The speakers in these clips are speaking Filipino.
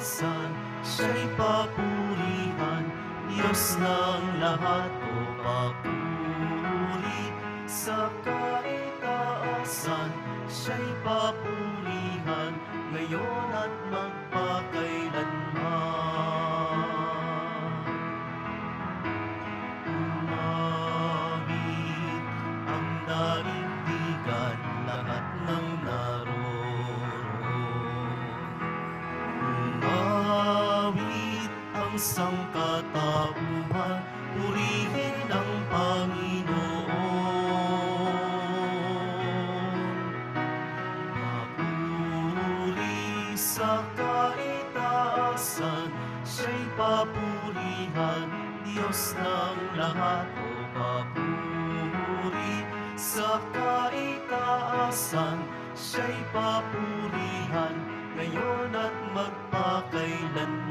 kataasan, siya'y papurihan, Diyos ng lahat o papuri. Sa kaitaasan, siya'y papurihan, ngayon at magpakailanman. Umawit ang daigdigan, lahat ng naroon. Umawit ang sangkatauhan, purihin ang Panginoon. Papuri sa kaitaasan, siya'y papurihan, Diyos ng lahat o papuri. Sa kaitaasan, siya'y papurihan, ngayon at magpakailanman.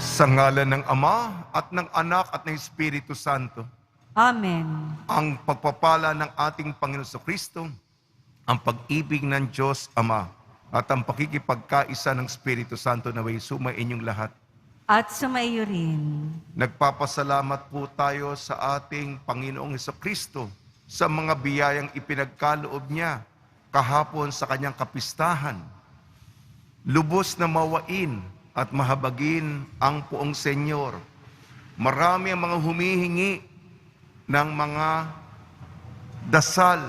Sa ngalan ng Ama at ng Anak at ng Espiritu Santo, Amen. ang pagpapala ng ating Panginoon Kristo, ang pag-ibig ng Diyos Ama, at ang pakikipagkaisa ng Espiritu Santo na may suma inyong lahat. At sumaiyo rin. Nagpapasalamat po tayo sa ating Panginoong Kristo sa mga biyayang ipinagkaloob niya kahapon sa kanyang kapistahan. Lubos na mawain at mahabagin ang Poong Senyor. Marami ang mga humihingi ng mga dasal,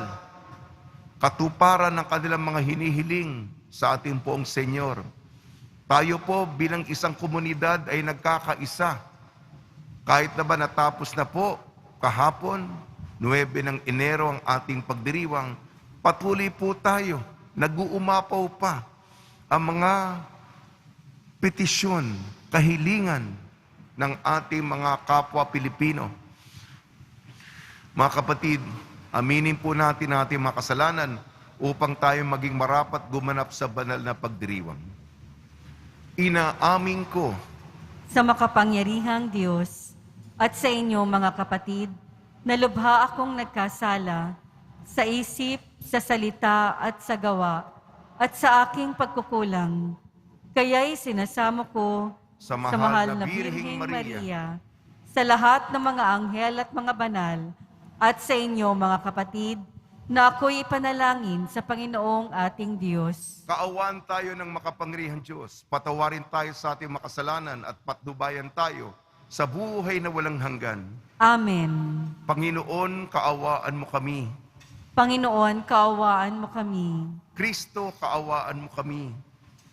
katuparan ng kanilang mga hinihiling sa ating Poong Senyor. Tayo po bilang isang komunidad ay nagkakaisa. Kahit na ba natapos na po kahapon, 9 ng Enero ang ating pagdiriwang, patuloy po tayo, nag-uumapaw pa ang mga petisyon, kahilingan ng ating mga kapwa Pilipino. Mga kapatid, aminin po natin ating mga kasalanan upang tayo maging marapat gumanap sa banal na pagdiriwang. Inaamin ko Sa makapangyarihang Diyos at sa inyo mga kapatid, na lubha akong nagkasala sa isip, sa salita at sa gawa at sa aking pagkukulang. Kaya'y sinasamo ko sa mahal na Birheng Maria, sa lahat ng mga anghel at mga banal, at sa inyo mga kapatid, na ako'y ipanalangin sa Panginoong ating Diyos. kaawaan tayo ng makapangyarihang Diyos. Patawarin tayo sa ating makasalanan at patnubayan tayo sa buhay na walang hanggan. Amen. Panginoon, kaawaan mo kami. Panginoon, kaawaan mo kami. Kristo, kaawaan mo kami.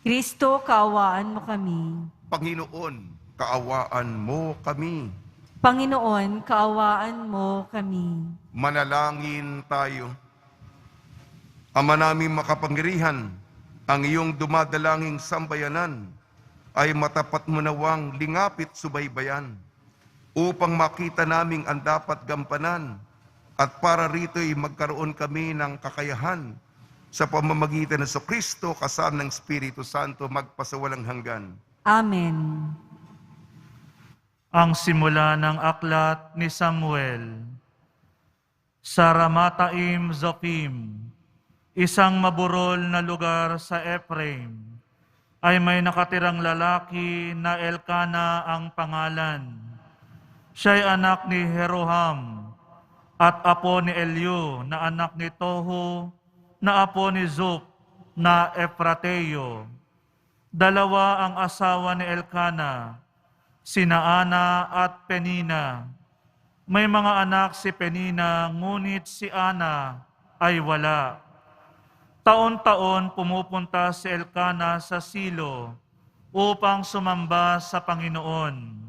Kristo, kaawaan mo kami. Panginoon, kaawaan mo kami. Panginoon, kaawaan mo kami. Manalangin tayo. Ama naming makapangyarihan, ang iyong dumadalanging sambayanan ay matapat mo nawang lingapit subaybayan upang makita naming ang dapat gampanan at para rito'y magkaroon kami ng kakayahan sa pamamagitan ng Kristo kasama ng Espiritu Santo magpasawalang hanggan. Amen. Ang simula ng aklat ni Samuel. Sa Ramataim Zophim, isang maburol na lugar sa Ephraim, ay may nakatirang lalaki na Elkana ang pangalan. Siya'y anak ni Jeroham at apo ni Eliu na anak ni Tohu na apo ni Zup na Efrateo. Dalawa ang asawa ni Elkana, sina Ana at Penina. May mga anak si Penina, ngunit si Ana ay wala. Taon-taon pumupunta si Elkana sa Silo upang sumamba sa Panginoon,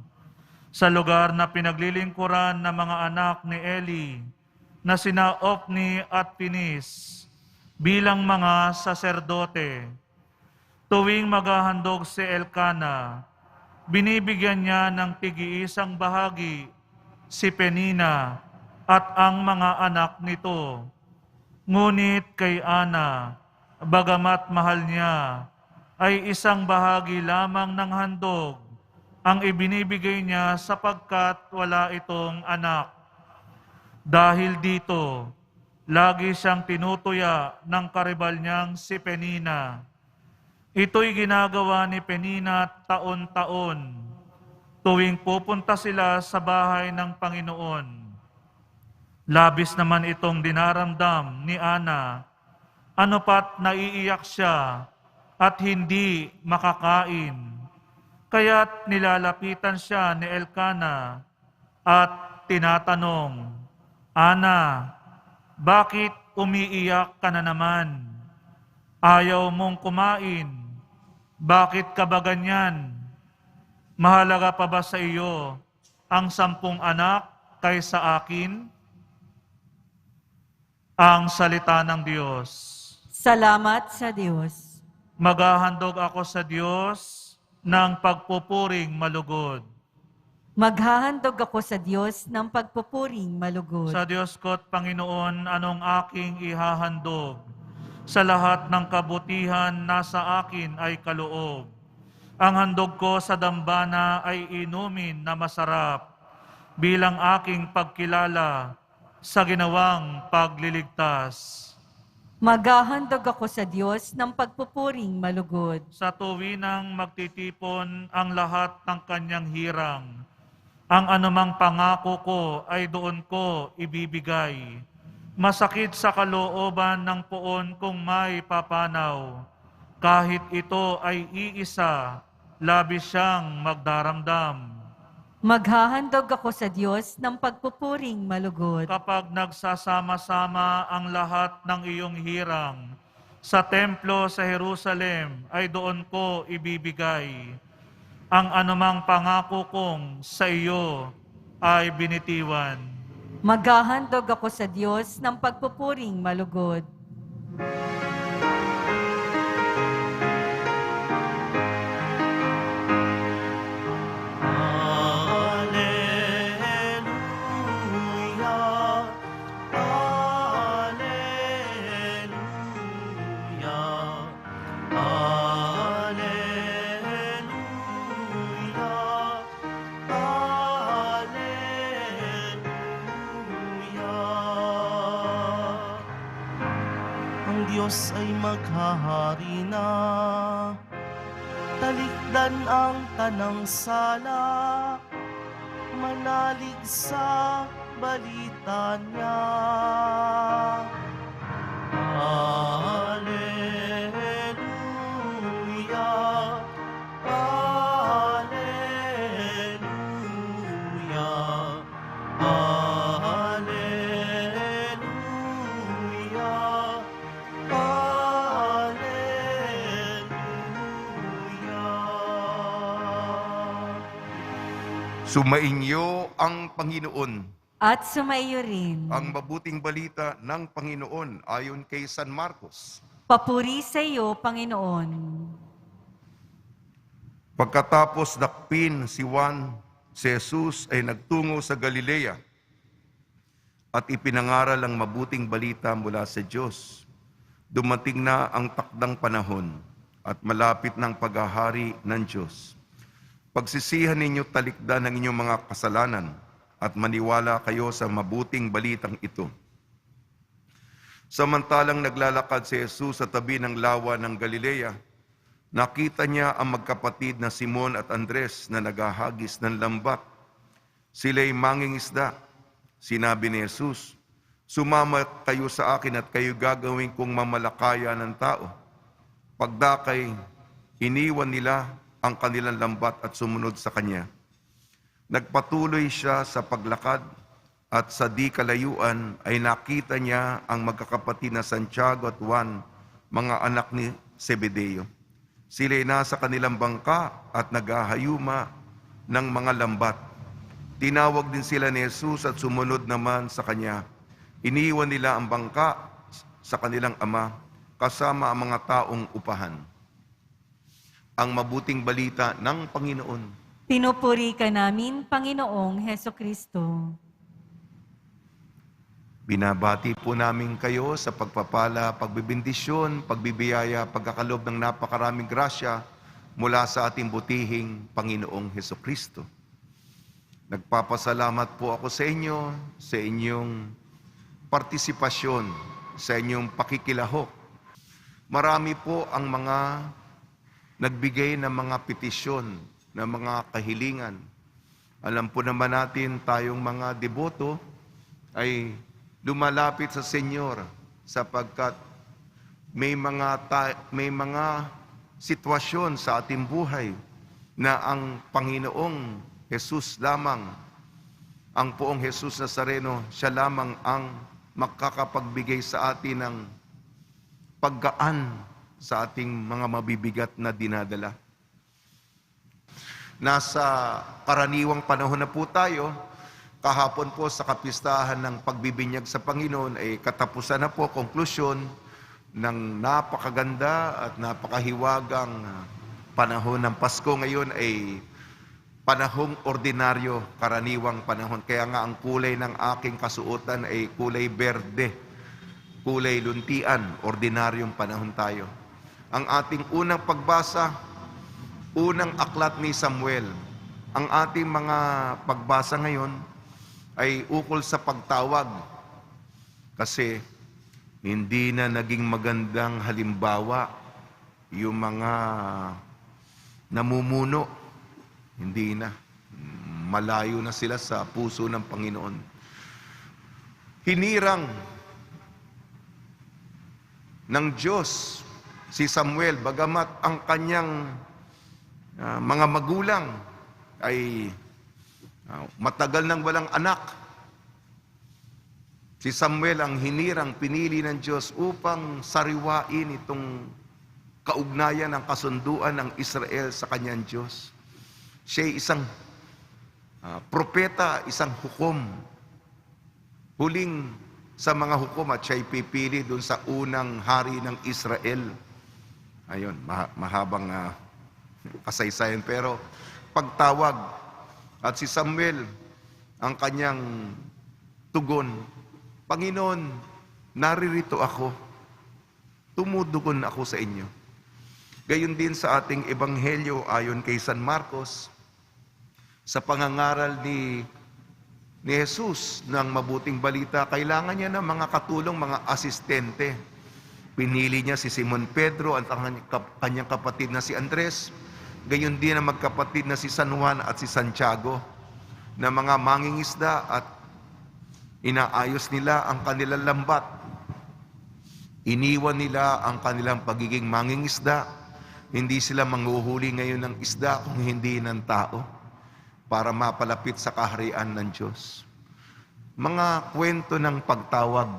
sa lugar na pinaglilingkuran ng mga anak ni Eli, na sina Ofni at Pinis, bilang mga saserdote. Tuwing maghahandog si Elkana, binibigyan niya ng tig-iisang bahagi si Penina at ang mga anak nito. Ngunit kay Ana, bagamat mahal niya, ay isang bahagi lamang ng handog ang ibinibigay niya sapagkat wala itong anak. Dahil dito, lagi siyang tinutuya ng karibal niyang si Penina. Ito'y ginagawa ni Penina taon-taon, tuwing pupunta sila sa bahay ng Panginoon. Labis naman itong dinaramdam ni Ana, ano pat naiiyak siya at hindi makakain. Kaya't nilalapitan siya ni Elkana at tinatanong, Ana, bakit umiiyak ka na naman? Ayaw mong kumain. Bakit ka ba ganyan? Mahalaga pa ba sa iyo ang 10 anak kaysa akin? Ang salita ng Diyos. Salamat sa Diyos. Maghahandog ako sa Diyos ng pagpupuring malugod. Maghahandog ako sa Diyos ng pagpupuring malugod. Sa Diyos ko't Panginoon, anong aking ihahandog? Sa lahat ng kabutihan nasa akin ay kaloob. Ang handog ko sa dambana ay inumin na masarap bilang aking pagkilala sa ginawang pagliligtas. Maghahandog ako sa Diyos ng pagpupuring malugod. Sa tuwinang magtitipon ang lahat ng kanyang hirang, ang anumang pangako ko ay doon ko ibibigay. Masakit sa kalooban ng poon kung may papanaw. Kahit ito ay iisa, labis siyang magdaramdam. Maghahandog ako sa Diyos ng pagpupuring malugod. Kapag nagsasama-sama ang lahat ng iyong hirang, sa templo sa Jerusalem ay doon ko ibibigay. Ang anumang pangako kong sa iyo ay binitiwan. Maghahandog ako sa Diyos ng pagpupuring malugod. Diyos ay maghahari na, talikdan ang tanang sala, manalig sa balita niya. Alleluia, Alleluia, Sumainyo ang Panginoon. At sumaiyo rin. Ang mabuting balita ng Panginoon ayon kay San Marcos. Papuri sa iyo, Panginoon. Pagkatapos dakpin si Juan, si Jesus ay nagtungo sa Galilea at ipinangaral ang mabuting balita mula sa Diyos. Dumating na ang takdang panahon at malapit ng paghahari ng Diyos. Pagsisihan ninyo talikdan ang inyong mga kasalanan at maniwala kayo sa mabuting balitang ito. Samantalang naglalakad si Jesus sa tabi ng lawa ng Galilea, nakita niya ang magkapatid na Simon at Andres na naghahagis ng lambat. Sila'y mangingisda. Sinabi ni Jesus, "Sumama kayo sa akin at kayo gagawin kong mamalakaya ng tao." Pagdakay, iniwan nila ang kanilang lambat at sumunod sa Kanya. Nagpatuloy siya sa paglakad at sa di kalayuan ay nakita niya ang magkakapatid na Santiago at Juan, mga anak ni Zebedeo. Sila'y nasa kanilang bangka at naghahayuma ng mga lambat. Tinawag din sila ni Jesus at sumunod naman sa Kanya. Iniwan nila ang bangka sa kanilang ama kasama ang mga taong upahan. Ang mabuting balita ng Panginoon. Pinupuri ka namin, Panginoong Hesukristo. Binabati po namin kayo sa pagpapala, pagbibindisyon, pagbibiyaya, pagkakalob ng napakaraming grasya mula sa ating butihing Panginoong Hesukristo. Nagpapasalamat po ako sa inyo, sa inyong partisipasyon sa inyong pakikilahok. Marami po ang mga nagbigay ng mga petisyon, ng mga kahilingan. Alam po naman natin tayong mga deboto ay lumalapit sa Senyor sapagkat may mga sitwasyon sa ating buhay na ang Panginoong Jesus lamang, ang poong Jesus Nazareno, siya lamang ang makakapagbigay sa atin ng paggaan sa ating mga mabibigat na dinadala. Nasa karaniwang panahon na po tayo. Kahapon po sa kapistahan ng pagbibinyag sa Panginoon ay katapusan na po, konklusyon ng napakaganda at napakahiwagang panahon ng Pasko. Ngayon ay panahong ordinaryo, karaniwang panahon. Kaya nga ang kulay ng aking kasuotan ay kulay berde, kulay luntian, ordinaryong panahon tayo. Ang ating unang pagbasa, unang aklat ni Samuel. Ang ating mga pagbasa ngayon ay ukol sa pagtawag. Kasi hindi na naging magandang halimbawa yung mga namumuno. Hindi na. Malayo na sila sa puso ng Panginoon. Hinirang ng Diyos si Samuel, bagamat ang kanyang mga magulang ay matagal nang walang anak. Si Samuel ang hinirang, pinili ng Diyos upang sariwain itong kaugnayan ng kasunduan ng Israel sa kanyang Diyos. Siya ay isang propeta, isang hukom. Huling sa mga hukom at siya'y pipili doon sa unang hari ng Israel. Ayun, mahabang kasaysayan, pero pagtawag. At si Samuel, ang kanyang tugon, Panginoon, naririto ako, tumudugon ako sa inyo. Gayon din sa ating ebanghelyo ayon kay San Marcos, sa pangangaral ni Jesus ng mabuting balita, kailangan niya ng mga katulong, mga asistente. Pinili niya si Simon Pedro at ang kanyang kapatid na si Andres, gayon din ang magkapatid na si San Juan at si Santiago, na mga mangingisda, at inaayos nila ang kanilang lambat. Iniwan nila ang kanilang pagiging mangingisda. Hindi sila manghuhuli ngayon ng isda kung hindi ng tao para mapalapit sa kaharian ng Diyos. Mga kwento ng pagtawag.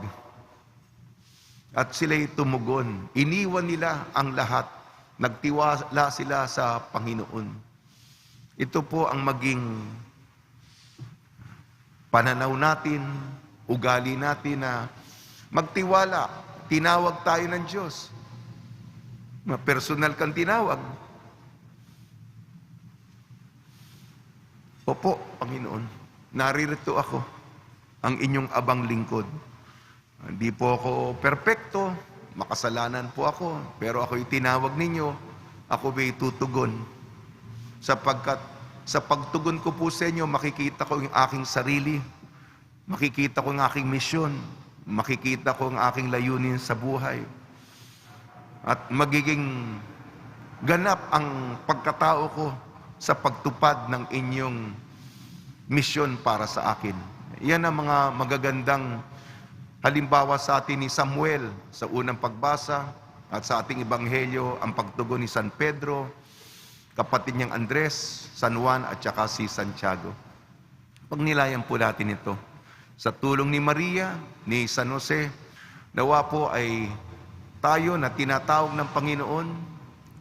At sila'y tumugon. Iniwan nila ang lahat. Nagtiwala sila sa Panginoon. Ito po ang maging pananaw natin, ugali natin na magtiwala. Tinawag tayo ng Diyos. Personal kang tinawag. Opo, Panginoon, naririto ako, ang inyong abang lingkod. Hindi po ako perpekto, makasalanan po ako, pero ako'y tinawag ninyo, ako ba'y tutugon. Sapagkat sa pagtugon ko po sa inyo, makikita ko yung aking sarili, makikita ko yung aking misyon, makikita ko yung aking layunin sa buhay. At magiging ganap ang pagkatao ko sa pagtupad ng inyong misyon para sa akin. Yan ang mga magagandang halimbawa sa atin ni Samuel sa unang pagbasa, at sa ating ebanghelyo ang pagtugon ni San Pedro, kapatid niyang Andres, San Juan at saka si Santiago. Pagnilayan po natin ito sa tulong ni Maria, ni San Jose, nawa po ay tayo na tinatawag ng Panginoon,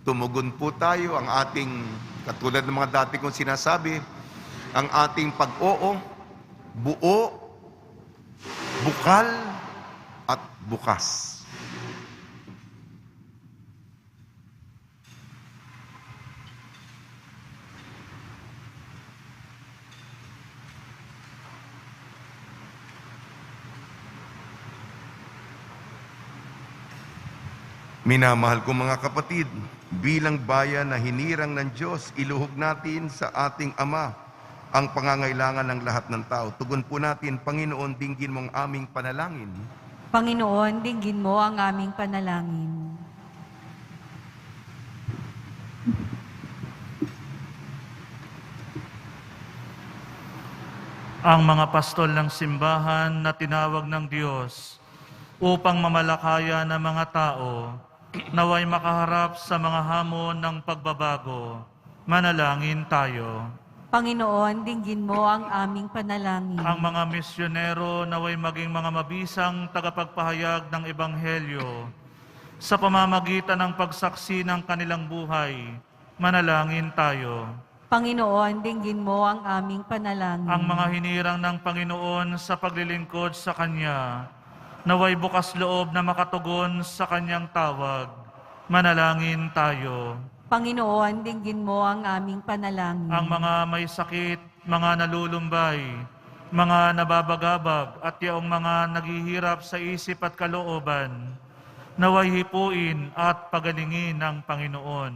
tumugon po tayo. Ang ating, katulad ng mga dati kong sinasabi, ang ating pag-oo, buo, bukal, at bukas. Minamahal ko mga kapatid, bilang bayan na hinirang ng Diyos, iluhog natin sa ating Ama ang pangangailangan ng lahat ng tao. Tugon po natin, Panginoon, dinggin mo ang aming panalangin. Panginoon, dinggin mo ang aming panalangin. Ang mga pastol ng simbahan na tinawag ng Diyos upang mamalakaya ng mga tao naway makaharap sa mga hamon ng pagbabago. Manalangin tayo. Panginoon, dinggin mo ang aming panalangin. Ang mga misyonero naway maging mga mabisang tagapagpahayag ng Ebanghelyo sa pamamagitan ng pagsaksi ng kanilang buhay. Manalangin tayo. Panginoon, dinggin mo ang aming panalangin. Ang mga hinirang ng Panginoon sa paglilingkod sa Kanya, naway bukas loob na makatugon sa Kanyang tawag. Manalangin tayo. Panginoon, dinggin mo ang aming panalangin. Ang mga may sakit, mga nalulumbay, mga nababagabag at yaong mga naghihirap sa isip at kalooban, naway hipuin at pagalingin ng Panginoon.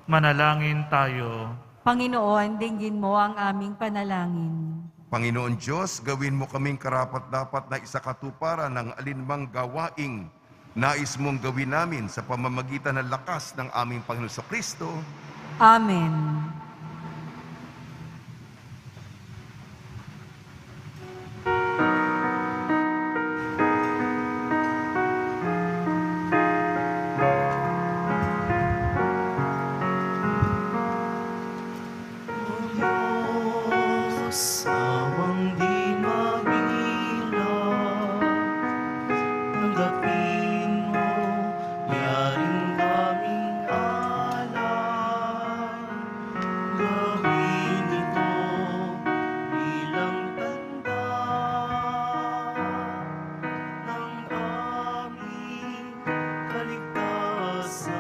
Manalangin tayo. Panginoon, dinggin mo ang aming panalangin. Panginoon Diyos, gawin mo kaming karapat-dapat na isakatuparan ng alinmang gawaing nais mong gawin namin sa pamamagitan ng lakas ng aming Panginoon sa Kristo. Amen. Diyos, awang di mabilang, tanggapin mo, yaring aming alay. Gawin ito bilang tanda ng aming kaligtasan.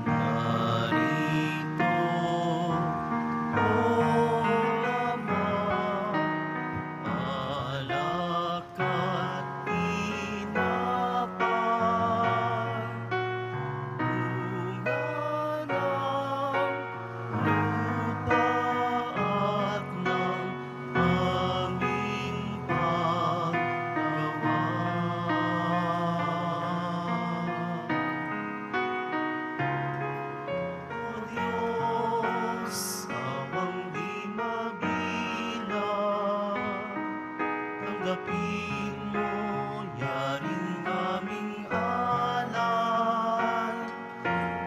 Narito, O Ama, alak at tinapay, bunga ng lupa at ng aming paggawa. O Diyos, awang di mabilang, tanggapin mo, yaring aming alay.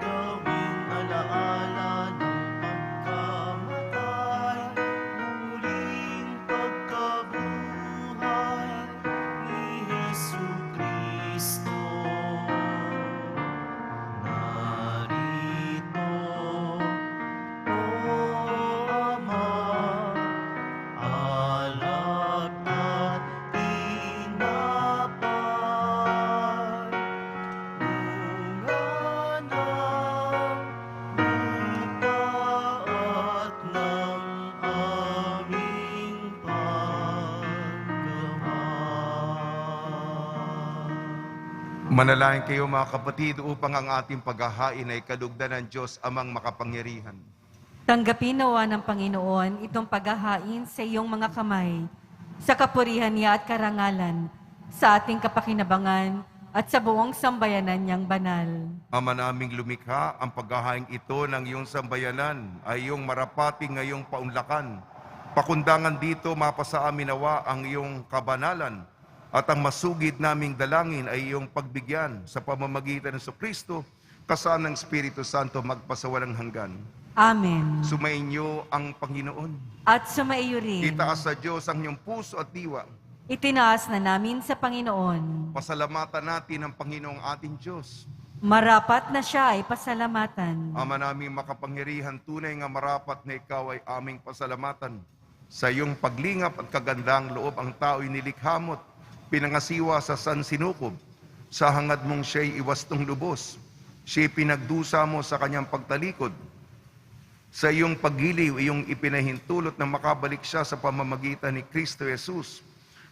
Gawing alaala ng pagkamatay, muling pagkabuhay ni Jesucristo. Narito, O Ama, alak at tinapay, bunga ng lupa at ng aming paggawa. Manalangin kayo mga kapatid upang ang ating paghahain ay kadugdan ng Diyos amang makapangyarihan. Tanggapin nawa ng Panginoon itong paghahain sa iyong mga kamay, sa kapurihan niya at karangalan, sa ating kapakinabangan at sa buong sambayanan niyang banal. Ama naming lumikha, ang paghahain ito ng iyong sambayanan ay iyong marapating ngayong paunlakan. Pakundangan dito, mapasa amin nawa ang iyong kabanalan at ang masugid naming dalangin ay iyong pagbigyan sa pamamagitan ng Kristo, kasama ng Espiritu Santo magpasawalang hanggan. Amen. Sumainyo ang Panginoon. At sumaiyo rin. Itaas sa Diyos ang iyong puso at diwa. Itinaas na namin sa Panginoon. Pasalamatan natin ang Panginoong ating Diyos. Marapat na siya ay pasalamatan. Ama naming makapangyarihan, tunay nga marapat na ikaw ay aming pasalamatan. Sa iyong paglingap at kagandang loob ang tao'y nilikhamot, pinangasiwa sa sansinukob. Sa hangad mong siya'y iwastong lubos. Siya'y pinagdusa mo sa kanyang pagtalikod. Sa iyong paggiliw, iyong ipinahintulot na makabalik siya sa pamamagitan ni Kristo Jesus.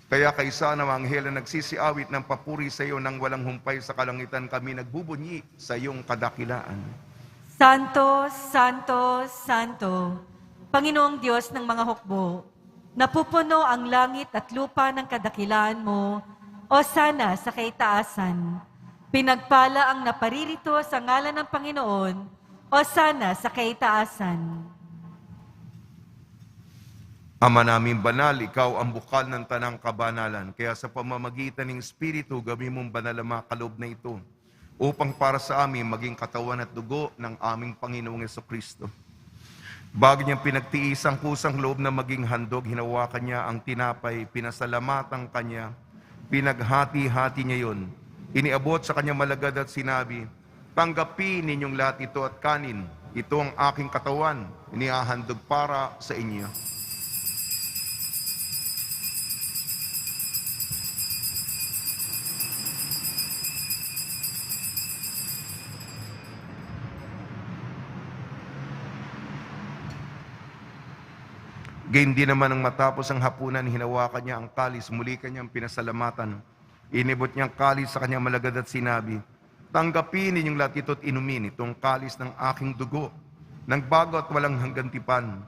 Kaya kaysa ng anghel na nagsisiawit ng papuri sa iyo nang walang humpay sa kalangitan, kami nagbubunyi sa iyong kadakilaan. Santo, Santo, Santo, Panginoong Diyos ng mga hukbo, napupuno ang langit at lupa ng kadakilaan mo, o sana sa kaitaasan. Pinagpala ang naparirito sa ngalan ng Panginoon, o sana sa kaitaasan. Ama namin banal, ikaw ang bukal ng tanang kabanalan. Kaya sa pamamagitan ng Espiritu, gawin mong banal ang mga kaloob na ito upang para sa amin maging katawan at dugo ng aming Panginoong Jesucristo. Bago niyang pinagtiis ang kusang loob na maging handog, hinawakan niya ang tinapay, pinasalamatan kanya, pinaghati-hati niya yun. Iniabot sa kanyang malagad at sinabi, tanggapin ninyong lahat ito at kanin. Ito ang aking katawan, inihahandog para sa inyo. Gayon din naman ang matapos ang hapunan, hinawakan niya ang kalis, muli kanyang pinasalamatan. Inibot niyang kalis sa kanyang malagad at sinabi, tanggapin ninyong lahat ito at inumin itong kalis ng aking dugo, ng bago at walang hanggang tipan.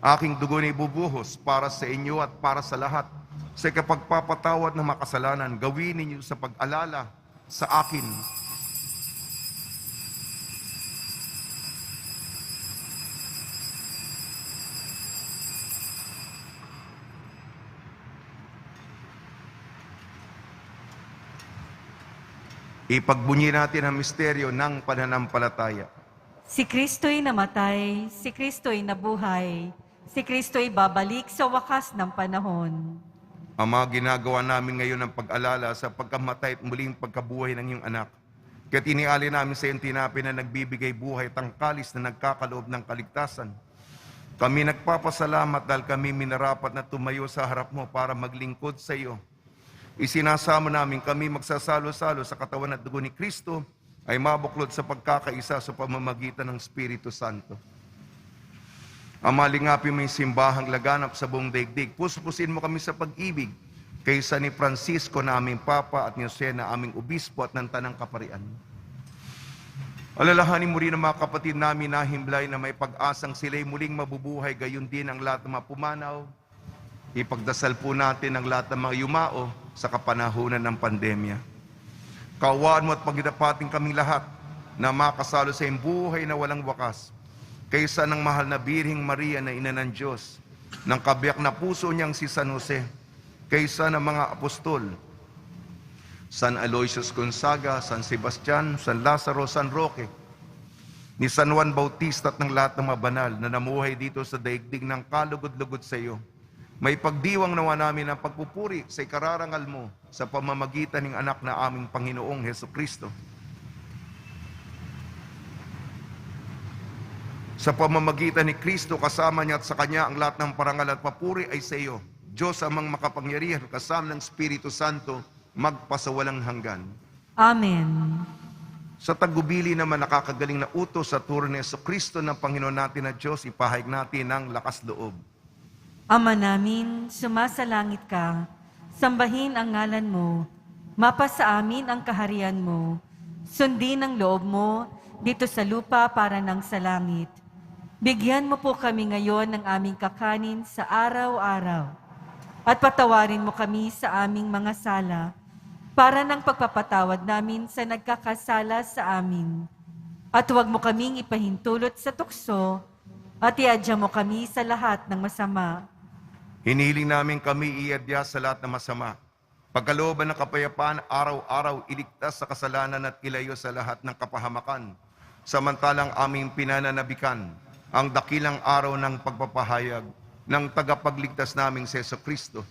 Aking dugo na ibubuhos para sa inyo at para sa lahat. Sa kapagpapatawad ng makasalanan, gawin ninyo sa pag-alala sa akin. Ipagbunyi natin ang misteryo ng pananampalataya. Si Kristo'y namatay, si Kristo'y nabuhay, si Kristo'y babalik sa wakas ng panahon. Ama, ginagawa namin ngayon ang pag-alala sa pagkamatay at muling pagkabuhay ng iyong anak. Kaya't inialin namin sa iyong tinapay na nagbibigay buhay at ang kalis na nagkakaloob ng kaligtasan. Kami nagpapasalamat dahil kami minarapat na tumayo sa harap mo para maglingkod sa iyo. Isinasamo namin kami magsasalo-salo sa katawan at dugo ni Kristo ay mabuklod sa pagkakaisa sa pamamagitan ng Espiritu Santo. Ama, lingapin mo yung simbahang laganap sa buong daigdig. Puspusin mo kami sa pag-ibig kaysa ni Francisco na aming Papa at ni Jose na aming Obispo at ng Tanang Kaparian. Alalahanin mo rin ang mga kapatid namin na himlay na may pag-asang sila'y muling mabubuhay, gayon din ang lahat ng mga pumanaw. Ipagdasal po natin ang lahat ng mga yumao sa kapanahunan ng pandemya. Kaawaan mo at pagdapating kaming lahat na makasalo sa iyong buhay na walang wakas, kaysa ng mahal na Birheng Maria na ina ng Diyos, ng kabiyak na puso niyang si San Jose, kaysa ng mga apostol, San Aloysius Gonzaga, San Sebastian, San Lazaro, San Roque, ni San Juan Bautista at ng lahat ng mga banal na namuhay dito sa daigdig ng kalugod-lugod sa iyo. May pagdiwang nawa namin ang pagpupuri sa ikararangal mo sa pamamagitan ng anak na aming Panginoong Jesucristo. Sa pamamagitan ni Kristo, kasama niya at sa Kanya ang lahat ng parangal at papuri ay sa iyo, Diyos amang makapangyarihan, kasama ng Espiritu Santo, magpasawalang hanggan. Amen. Sa tagubili naman nakakagaling na utos sa turo ni Jesucristo ng Panginoon natin na Diyos, ipahayag natin ang lakas loob. Ama namin, sumasalangit ka, sambahin ang ngalan mo, mapasa amin ang kaharian mo, sundin ang loob mo dito sa lupa para ng sa langit. Bigyan mo po kami ngayon ng aming kakanin sa araw-araw, at patawarin mo kami sa aming mga sala, para ng pagpapatawad namin sa nagkakasala sa amin. At huwag mo kaming ipahintulot sa tukso, at iadya mo kami sa lahat ng masama. Hiniling namin kami iadya sa lahat ng masama. Pagkalooban ng kapayapaan, araw-araw iligtas sa kasalanan at ilayo sa lahat ng kapahamakan. Samantalang aming pinananabikan ang dakilang araw ng pagpapahayag ng tagapagligtas naming si Jesucristo.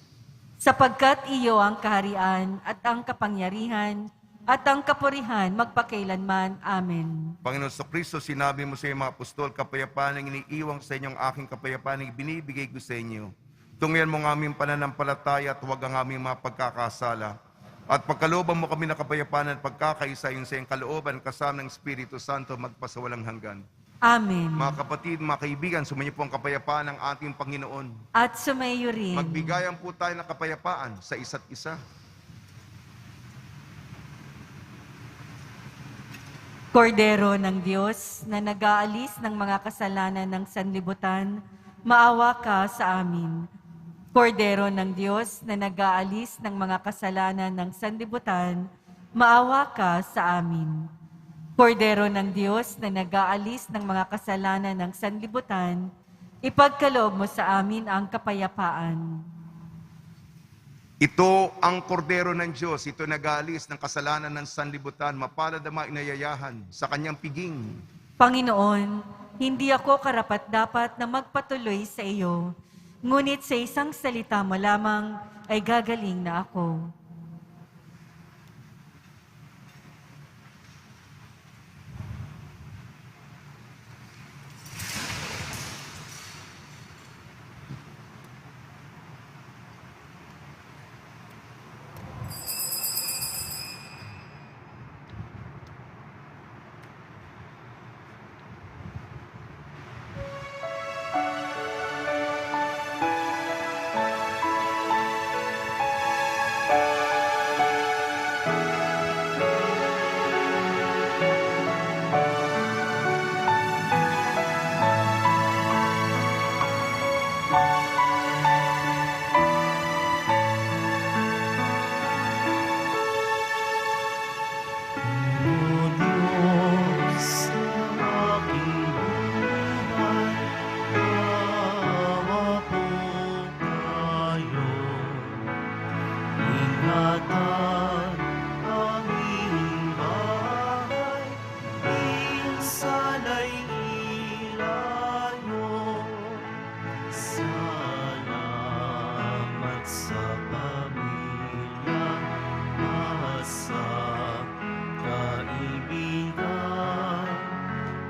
Sapagkat iyo ang kaharian at ang kapangyarihan at ang kapurihan magpakailanman. Amen. Panginoon Jesucristo, sinabi mo sa iyong mga apostol, kapayapaan ang iniiwang sa inyong aking kapayapaan ang binibigay ko sa inyo. Tungyan mo ang aming pananampalataya at huwag ang aming mga pagkakasala. At pagkalooban mo kami na kapayapaan at pagkakaisa yun sa iyong kalooban kasama ng Espiritu Santo magpasawalang hanggan. Amen. Mga kapatid, mga kaibigan, sumainyo po ang kapayapaan ng ating Panginoon. At sumayo rin. Magbigayan po tayo ng kapayapaan sa isa't isa. Kordero ng Diyos na nag-aalis ng mga kasalanan ng sanlibutan, maawa ka sa amin. Kordero ng Diyos na nag-aalis ng mga kasalanan ng sanlibutan, maawa ka sa amin. Kordero ng Diyos na nag-aalis ng mga kasalanan ng sanlibutan, ipagkaloob mo sa amin ang kapayapaan. Ito ang kordero ng Diyos, ito nag-aalis ng kasalanan ng sanlibutan, mapalad ang mga inayayahan sa kanyang piging. Panginoon, hindi ako karapat-dapat na magpatuloy sa iyo, ngunit sa isang salita mo lamang ay gagaling na ako. O Diyos ng aking buhay, awa po tayo. Ingatan ang iyong bahay, minsan ay ilayo. Salamat sa pamilya, sa kaibigan,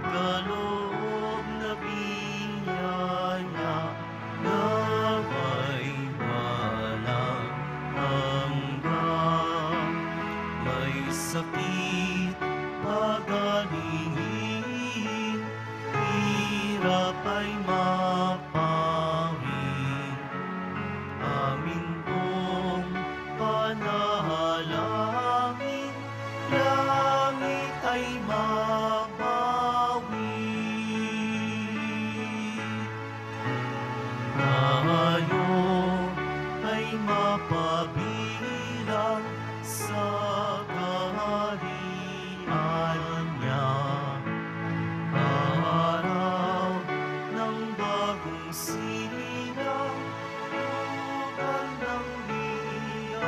kaloob na biyaya, nawa'y walang hanggan. May sakit pagalingin, hirap ay mapawin. Amin pong panalangin, langit ay mabawi. Tayo ay mapabilang sa kaharian niya. Araw ng bagong silang, bukan ng biyaya.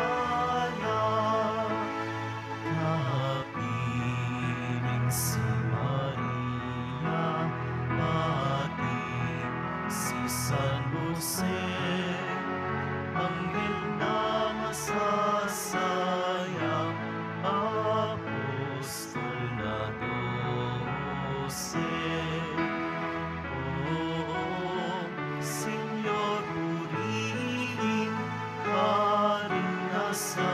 Kapiling si Maria, pati si San Jose, anghel na masasayang, apostol na 12. Senyor, purihin ka rin nasa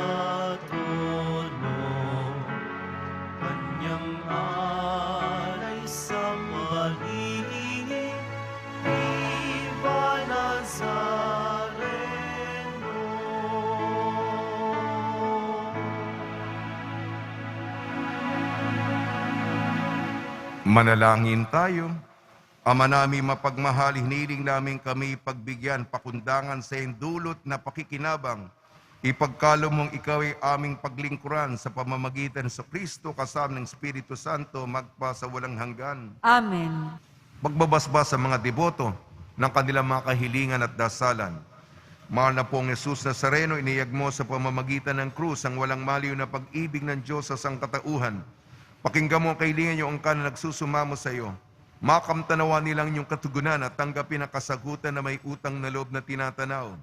trono, kanyang alay sa paligid, Viva Nazareno. Manalangin tayo. Ama namin mapagmahal, hiniling namin kami pagbigyan, pakundangan sa iyong dulot na pakikinabang. Ipagkalo mong ikaw ay aming paglingkuran sa pamamagitan sa Kristo kasama ng Espiritu Santo magpa sa walang hanggan. Amen. Magbabasbas sa mga deboto ng kanilang mga kahilingan at dasalan. Mahal na pong Jesus Nazareno, iniyag mo sa pamamagitan ng krus ang walang maliw na pag-ibig ng Diyos sa sangkatauhan. Pakinggan mo ang kahilingan niyo ang na nagsusumamo sa iyo. Makamtanawa nilang inyong katugunan at tanggapin ang kasagutan na may utang na loob na tinatanaw.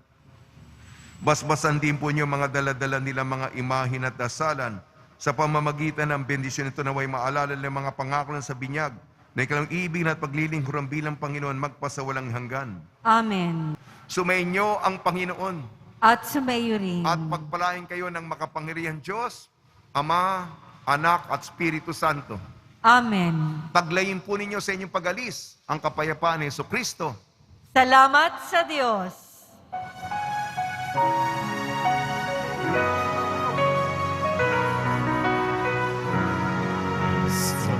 Basbasan din po niyo mga daladala nila mga imahin at dasalan sa pamamagitan ng bendisyon ito naway maalala ng mga pangako sa binyag na ikalang ibig at paglilingkuran bilang Panginoon magpasawalang hanggan. Amen. Sumainyo ang Panginoon At sumayo rin. at pagpalain kayo ng makapangyarihan Diyos, Ama, Anak at Espiritu Santo. Amen. Taglayin po ninyo sa inyong pag-alis ang kapayapaan ni Jesucristo. Salamat sa Diyos. Sa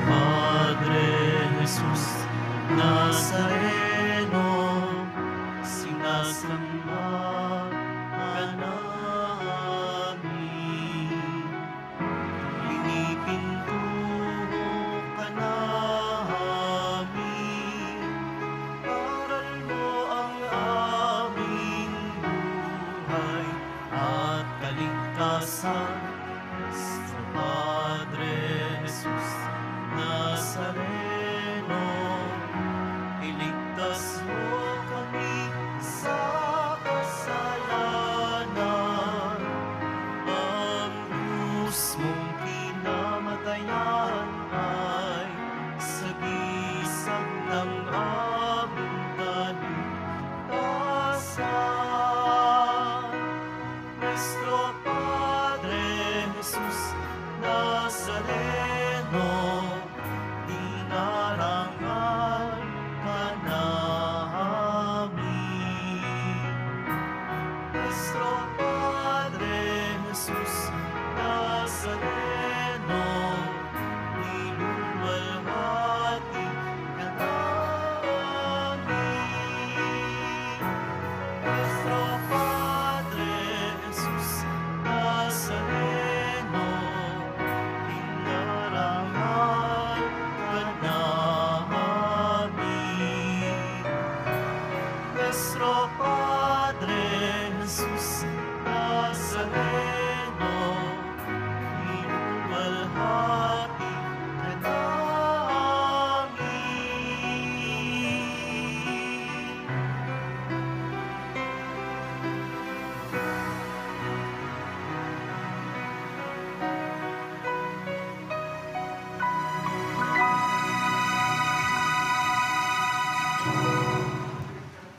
San, nuestro Padre Jesús Nazaret.